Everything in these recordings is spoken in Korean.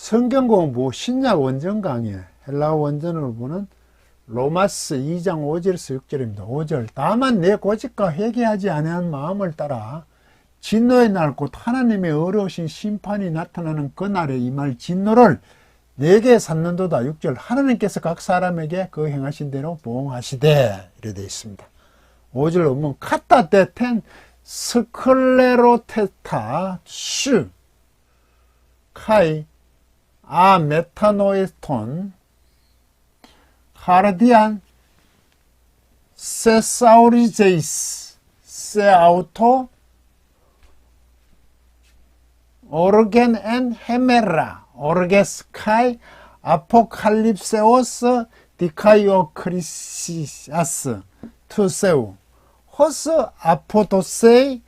성경 공부 신약 원전 강의 헬라어 원전으로 보는 로마스 2장 5절에서 6절입니다. 5절. 다만 내 고집과 회개하지 아니한 마음을 따라 진노의 날 곧 하나님의 어려우신 심판이 나타나는 그날에 임할 진노를 내게 샀는도다. 6절. 하나님께서 각 사람에게 그 행하신 대로 보응하시되 이래 되어 있습니다. 5절 보면 카타 데텐 스클레로테타 슈 카이 아 메타노에스톤 카르디안 세사우리제이스 세아우토 오르겐 앤 헤메라 오르게스카이 아포칼립세오스 디카이오 크리시아스 투세우 호스 아포도세이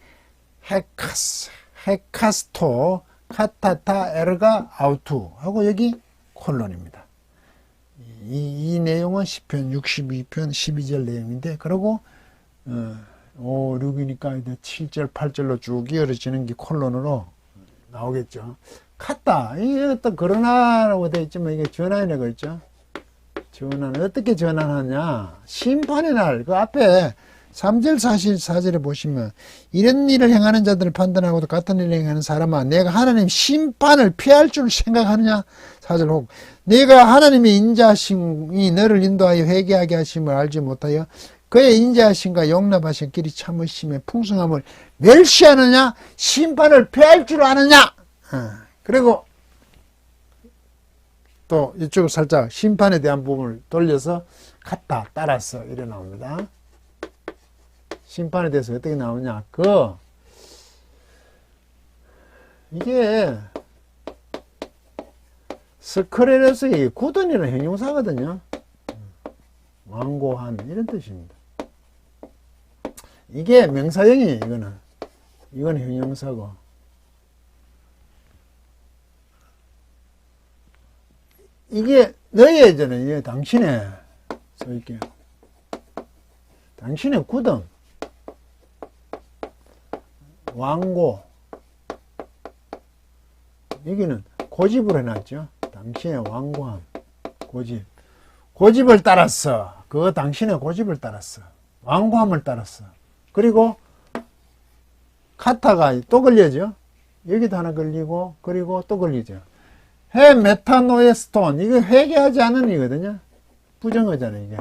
헤카스토 카타타 에르가 아우투 하고 여기 콜론입니다. 이 내용은 시편 62편 12절 내용인데, 그리고 5, 6이니까 이제 7절, 8절로 쭉 이어지는 게 콜론으로 나오겠죠. 카타, 이게 또 그러나라고 되어 있지만 이게 전환이라고 있죠. 전환, 어떻게 전환하냐. 심판의 날, 그 앞에 3절, 4절에 보시면 이런 일을 행하는 자들을 판단하고도 같은 일을 행하는 사람아 내가 하나님 심판을 피할 줄 생각하느냐. 4절 혹 내가 하나님의 인자하심이 너를 인도하여 회개하게 하심을 알지 못하여 그의 인자하심과 용납하신 길이 참으심의 풍성함을 멸시하느냐. 심판을 피할 줄 아느냐. 그리고 또 이쪽으로 살짝 심판에 대한 부분을 돌려서 갔다 따라서 이래 나옵니다. 심판에 대해서 어떻게 나오냐. 이게 스크레레스의 굳은이라는 형용사거든요. 완고한 이런 뜻입니다. 이게 명사형이에요. 이거는 형용사고, 이게 너희에게는 이게 당신의 써있게요. 당신의 굳음, 완고, 여기는 고집을 해놨죠. 당신의 완고함, 고집을 따랐어. 당신의 고집을 따랐어. 완고함을 따랐어. 그리고 카타가 또 걸려죠. 여기도 하나 걸리고, 그리고 또 걸리죠. 메타노에스톤, 이거 회개하지 않은 이거든요. 부정어잖아요, 이게.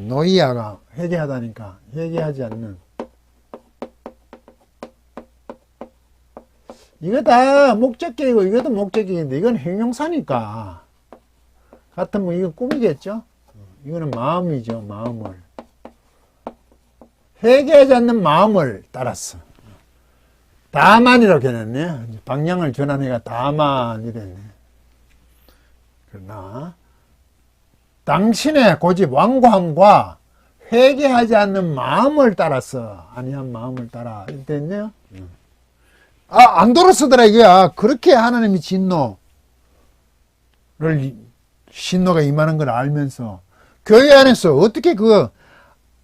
노이아가 회개하다니까, 회개하지 않는. 이거 다 목적격이고, 이것도 목적격인데, 이건 형용사니까. 같으면 이건 꿈이겠죠? 이거는 마음이죠, 마음을. 회개하지 않는 마음을 따랐어. 다만이라고 해놨네. 방향을 전환해가 다만이랬네. 그러나, 당신의 고집, 완고함과 회개하지 않는 마음을 따라서, 아니한 마음을 따라. 이렇게 했네요. 안 돌아서더라, 이거야. 그렇게 하나님이 신노가 임하는 걸 알면서, 교회 안에서 어떻게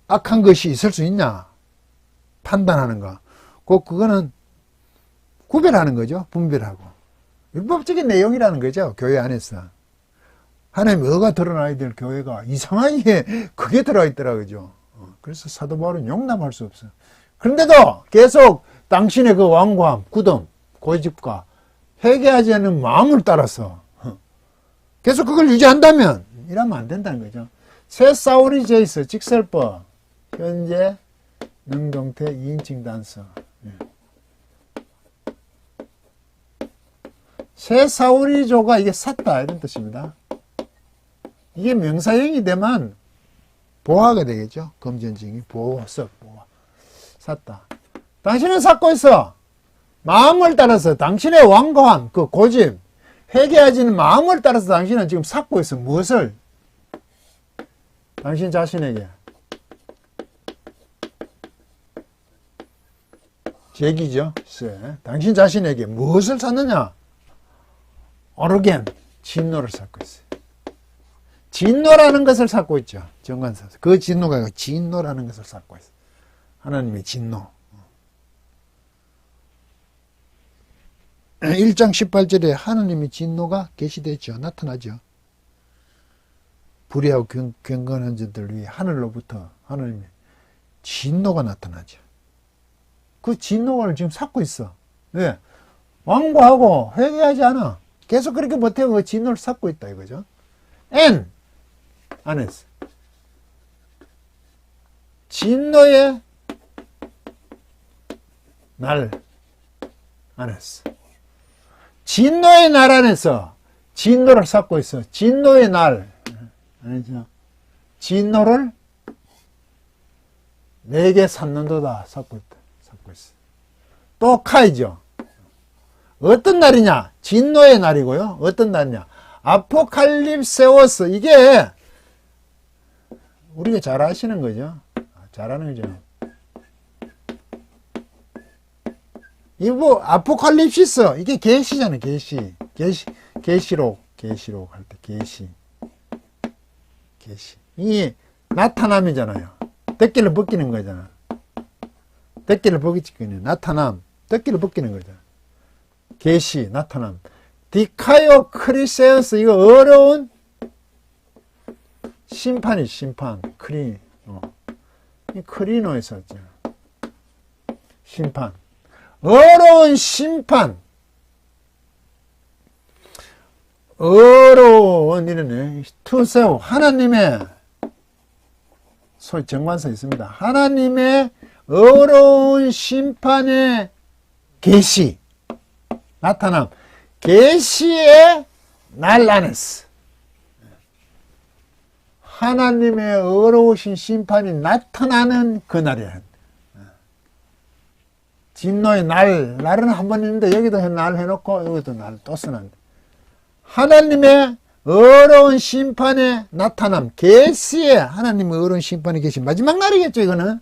악한 것이 있을 수 있냐? 판단하는 거. 그거는 구별하는 거죠. 분별하고. 율법적인 내용이라는 거죠. 교회 안에서. 하나님의 의가 드러나야 될 교회가 이상하게 그게 들어있더라고요. 그래서 사도 바울은 용납할 수 없어요. 그런데도 계속 당신의 그 완고함, 굳음, 고집과 회개하지 않는 마음을 따라서 계속 그걸 유지한다면 이러면 안 된다는 거죠. 세사우리제이스, 직설법, 현재, 능동태, 2인칭 단서. 세사우리조가 이게 샀다 이런 뜻입니다. 이게 명사형이 되면 보화가 되겠죠. 검전징이 보석, 보화. 샀다. 당신은 샀고 있어. 마음을 따라서 당신의 완고함, 그 고집, 회개하지는 마음을 따라서 당신은 지금 샀고 있어. 무엇을? 당신 자신에게. 제기죠. 당신 자신에게 무엇을 샀느냐? 오르겐, 진노를 샀고 있어요. 진노라는 것을 샀고 있죠. 정관사. 그 진노가 진노라는 것을 샀고 있어요. 하나님의 진노. 1장 18절에 하나님의 진노가 계시되죠. 나타나죠. 불의하고 경건한 자들 위해 하늘로부터 하나님의 진노가 나타나죠. 그 진노를 지금 삭고 있어. 왜? 완고하고 회개하지 않아. 계속 그렇게 못하고 그 진노를 삭고 있다 이거죠. N 안에서 진노의 날 안에서 진노의 날 안에서 진노를 삭고 있어. 진노의 날 아니죠. 진노를 내게 샀는도다 삭고 있다. 삭고 있어. 또 카이죠. 어떤 날이냐? 진노의 날이고요. 어떤 날이냐? 아포칼립세오스. 이게 우리가 잘 아시는 거죠. 잘 아는 거죠. 이 뭐 아포칼립시스 이게 계시잖아요. 계시록 할 때 계시. 이게 나타남이잖아요. 떼끼를 벗기는 거잖아. 떼끼를 벗기는 나타남. 떼끼를 벗기는 거잖아. 계시, 나타남. 디카요 크리세우스, 이거 어려운 심판이 심판. 크리노에서 했잖아. 심판. 어려운 심판. 어려운 일은 투세오. 하나님의 소위 정관서 있습니다. 하나님의 어려운 심판의 계시. 나타남. 계시의 날 안에서 하나님의 어려우신 심판이 나타나는 그날이야. 진노의 날은 한 번 있는데 여기도 날 해놓고 여기도 날 또 쓰는데 하나님의 어려운 심판의 나타남, 계시의 하나님의 어려운 심판의 계시 마지막 날이겠죠. 이거는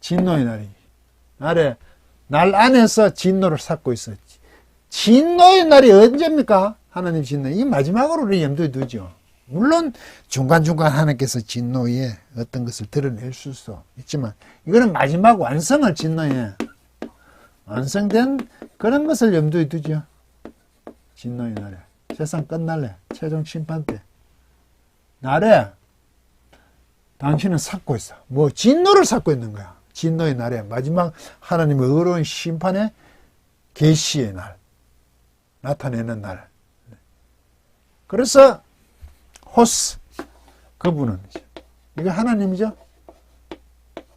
진노의 날에 날 안에서 진노를 삭고 있어. 진노의 날이 언제입니까? 하나님 진노. 이 마지막으로 우리 염두에 두죠. 물론 중간중간 하나님께서 진노에 어떤 것을 드러낼 수도 있지만 이거는 마지막 완성을 진노에 완성된 그런 것을 염두에 두죠. 진노의 날에 세상 끝날래 최종 심판 때 날에 당신은 삭고 있어. 뭐 진노를 삭고 있는 거야. 진노의 날에 마지막 하나님의 어려운 심판의 계시의 날 나타내는 날. 그래서 호스 그분은 이거 하나님이죠.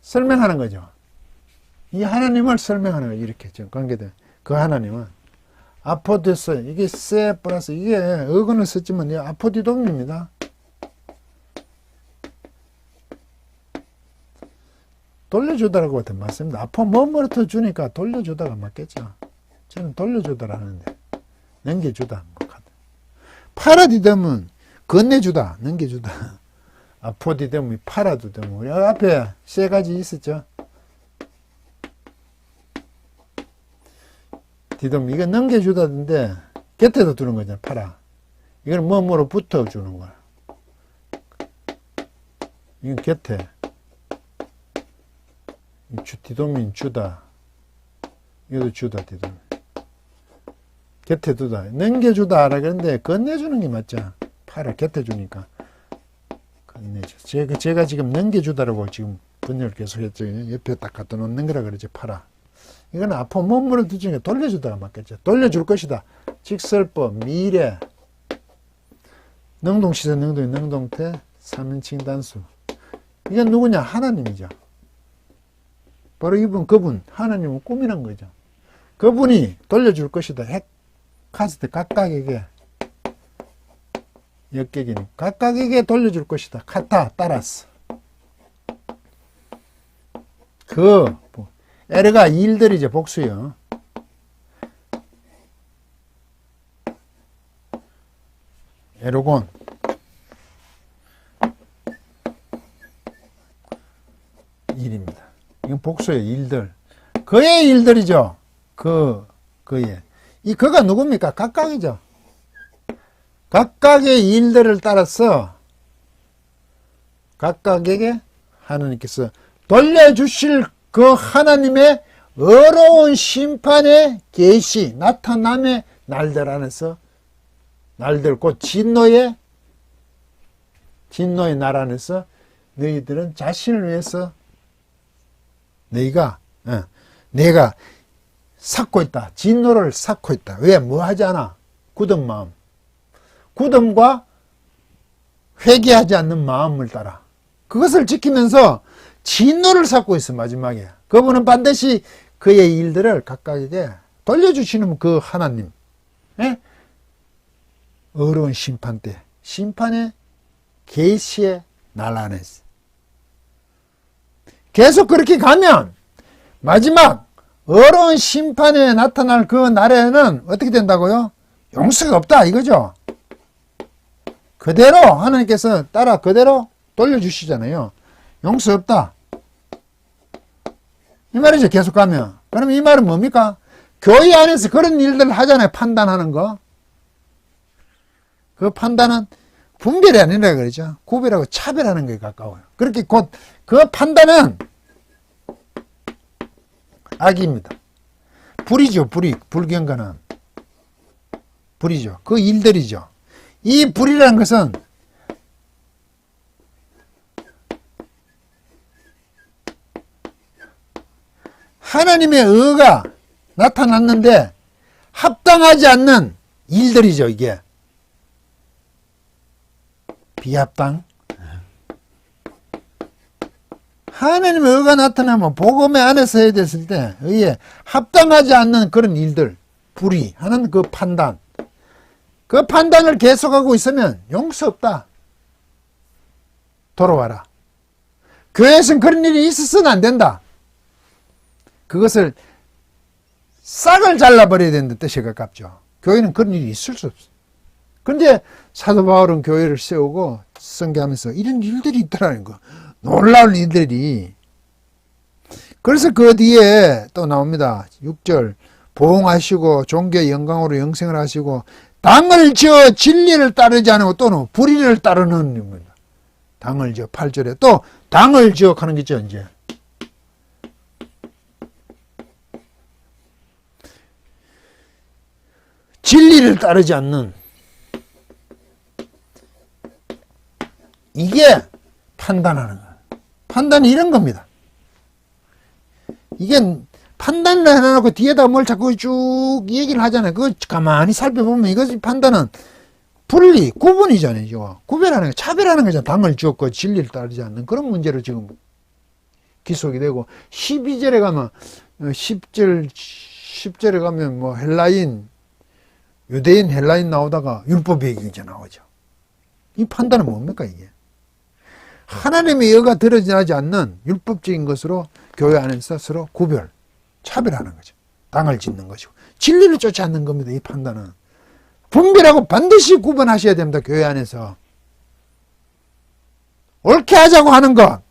설명하는 거죠. 이 하나님을 설명하는 거예요. 이렇게 좀 관계돼. 그 하나님은 아포디스 이게 세 플러스 이게 어근을 썼지만 이 아포디돔입니다. 돌려주다라고 하면 맞습니다. 아포 뭐뭐부터 주니까 돌려주다가 맞겠죠. 저는 돌려주다라 하는데 넘겨주다. 파라디덤은 건네주다, 넘겨주다. 아포디덤이 파라디덤. 우리 앞에 세 가지 있었죠. 디덤 이거 넘겨주다인데 곁에도 두는 거잖아. 파라. 이건 뭐뭐로 붙어주는 거야. 이건 곁에. 디돔인 주다. 이것도 주다, 디돔. 곁에 두다. 넘겨주다. 그러는데 건네주는 게 맞죠. 팔을 곁에 주니까. 건네주. 제가 지금 넘겨주다라고 지금 번역을 계속 했죠. 옆에 딱 갖다 놓는 거라 그러지. 팔아. 이거는 아파 몸으로 두지니까 돌려주다가 맞겠죠. 돌려줄 것이다. 직설법, 미래. 능동시세, 능동태, 3인칭 단수. 이건 누구냐? 하나님이죠. 바로 이분, 그분, 하나님은 꿈이란 거죠. 그분이 돌려줄 것이다. 카스트 각각에게, 역객이니 각각에게 돌려줄 것이다. 카타, 따라서. 에르가 일들이죠. 복수요. 에로곤. 일입니다. 이건 복수의 일들. 그의 일들이죠. 그의. 이 그가 누굽니까? 각각이죠. 각각의 일들을 따라서 각각에게 하나님께서 돌려주실 그 하나님의 어려운 심판의 계시, 나타남의 날들 안에서, 날들 곧 진노의 날 안에서 너희들은 자신을 위해서 내가 쌓고 있다. 진노를 쌓고 있다. 왜? 뭐 하지 않아? 굳은 마음. 굳음과 회개하지 않는 마음을 따라. 그것을 지키면서 진노를 쌓고 있어, 마지막에. 그분은 반드시 그의 일들을 각각에게 돌려주시는 그 하나님. 예? 어려운 심판 때, 심판의 계시의 날 안에서. 계속 그렇게 가면 마지막 어려운 심판에 나타날 그 날에는 어떻게 된다고요? 용서가 없다 이거죠. 그대로 하나님께서 따라 그대로 돌려주시잖아요. 용서 없다 이 말이죠. 계속 가면. 그러면 이 말은 뭡니까? 교회 안에서 그런 일들을 하잖아요. 판단하는 거. 그 판단은 분별이 아니라 그러죠. 구별하고 차별하는 것에 가까워요. 그렇게 곧 그 판단은 악입니다. 불이죠. 불경건은 불이죠. 그 일들이죠. 이 불이라는 것은 하나님의 의가 나타났는데 합당하지 않는 일들이죠. 이게 비합당. 하나님의 의가 나타나면 복음의 안에서 해야 됐을 때 의에 합당하지 않는 그런 일들, 불의하는 그 판단, 그 판단을 계속하고 있으면 용서 없다. 돌아와라. 교회에서는 그런 일이 있어서는 안 된다. 그것을 싹을 잘라버려야 된다는 뜻에 가깝죠. 교회는 그런 일이 있을 수 없어. 그런데 사도 바울은 교회를 세우고 선교하면서 이런 일들이 있더라는 거. 놀라운 일들이. 그래서 그 뒤에 또 나옵니다. 6절 보응하시고 종교의 영광으로 영생을 하시고 당을 지어 진리를 따르지 않고 또는 불의를 따르는 겁니다. 당을 지어 8절에 또 당을 지어 하는 게 있죠. 이제 진리를 따르지 않는 이게 판단하는 거예요. 판단이 이런 겁니다. 이게 판단을 해놓고 뒤에다 뭘 자꾸 쭉 얘기를 하잖아요. 그거 가만히 살펴보면 이것이 판단은 분리, 구분이잖아요. 구별하는 거, 차별하는 거잖아요. 당을 지었고 진리를 따르지 않는 그런 문제로 지금 기속이 되고 12절에 가면 10절에 가면 뭐 헬라인, 유대인 헬라인 나오다가 율법 얘기 이제 나오죠. 이 판단은 뭡니까 이게? 하나님의 의가 드러나지 않는 율법적인 것으로 교회 안에서 서로 구별, 차별하는 거죠. 당을 짓는 것이고 진리를 쫓지 않는 겁니다. 이 판단은 분별하고 반드시 구분하셔야 됩니다. 교회 안에서 옳게 하자고 하는 것,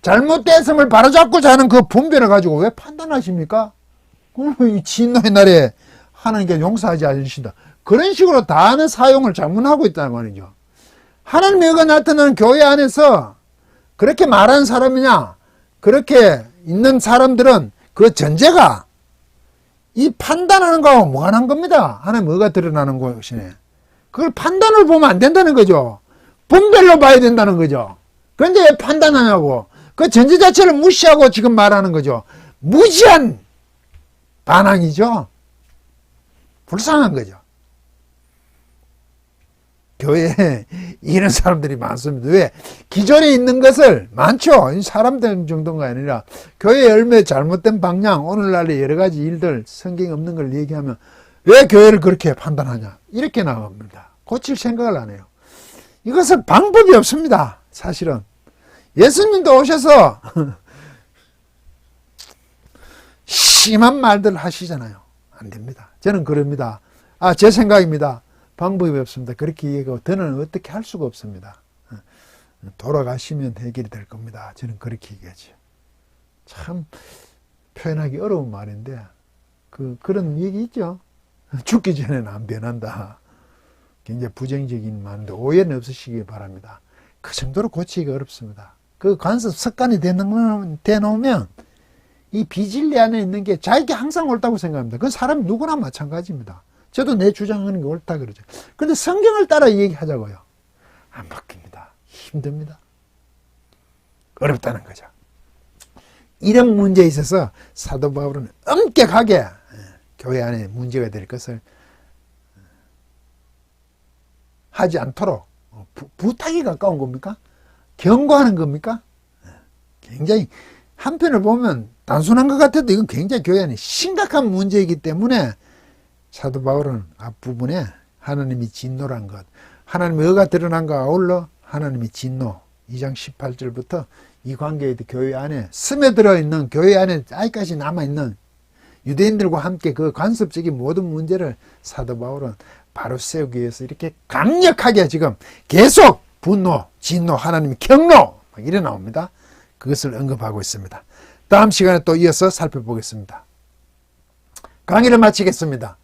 잘못됐음을 바로잡고자 하는 그 분별을 가지고 왜 판단하십니까? 이 진노의 날에 하나님께 용서하지 않으신다. 그런 식으로 다는 사용을 잘못하고 있다는 말이죠. 하나님의 의가 나타나는 교회 안에서 그렇게 말하는 사람이냐, 그렇게 있는 사람들은 그 전제가 이 판단하는 거하고 무관한 겁니다. 하나님의 의가 드러나는 것이네. 그걸 판단을 보면 안 된다는 거죠. 분별로 봐야 된다는 거죠. 그런데 왜 판단하냐고. 그 전제 자체를 무시하고 지금 말하는 거죠. 무지한 반항이죠. 불쌍한 거죠. 교회에 이런 사람들이 많습니다. 왜? 기존에 있는 것을 많죠. 사람들 정도가 아니라 교회의 얼마나 잘못된 방향, 오늘날의 여러 가지 일들, 성경에 없는 걸 얘기하면 왜 교회를 그렇게 판단하냐 이렇게 나옵니다. 고칠 생각을 안 해요. 이것은 방법이 없습니다. 사실은 예수님도 오셔서 심한 말들 하시잖아요. 안 됩니다. 저는 그럽니다. 제 생각입니다. 방법이 없습니다. 그렇게 얘기하고 더는 어떻게 할 수가 없습니다. 돌아가시면 해결이 될 겁니다. 저는 그렇게 얘기하죠. 참 표현하기 어려운 말인데 그런 얘기 있죠. 죽기 전에는 안 변한다. 굉장히 부정적인 말인데 오해는 없으시기 바랍니다. 그 정도로 고치기가 어렵습니다. 그 관습 습관이 되놓으면 이 비진리 안에 있는 게 자기가 항상 옳다고 생각합니다. 그건 사람 누구나 마찬가지입니다. 저도 내 주장하는 게 옳다 그러죠. 근데 성경을 따라 얘기하자고요. 안 바뀝니다. 힘듭니다. 어렵다는 거죠. 이런 문제에 있어서 사도 바울은 엄격하게 교회 안에 문제가 될 것을 하지 않도록 부탁이 가까운 겁니까? 경고하는 겁니까? 굉장히 한편을 보면 단순한 것 같아도 이건 굉장히 교회 안에 심각한 문제이기 때문에 사도 바울은 앞부분에 하나님이 진노란 것, 하나님의 의가 드러난 것과 아울러 하나님이 진노 2장 18절부터 이 관계에 교회 안에 스며들어 있는, 교회 안에 아직까지 남아있는 유대인들과 함께 그 관습적인 모든 문제를 사도 바울은 바로 세우기 위해서 이렇게 강력하게 지금 계속 분노, 진노, 하나님의 경노 이래 나옵니다. 그것을 언급하고 있습니다. 다음 시간에 또 이어서 살펴보겠습니다. 강의를 마치겠습니다.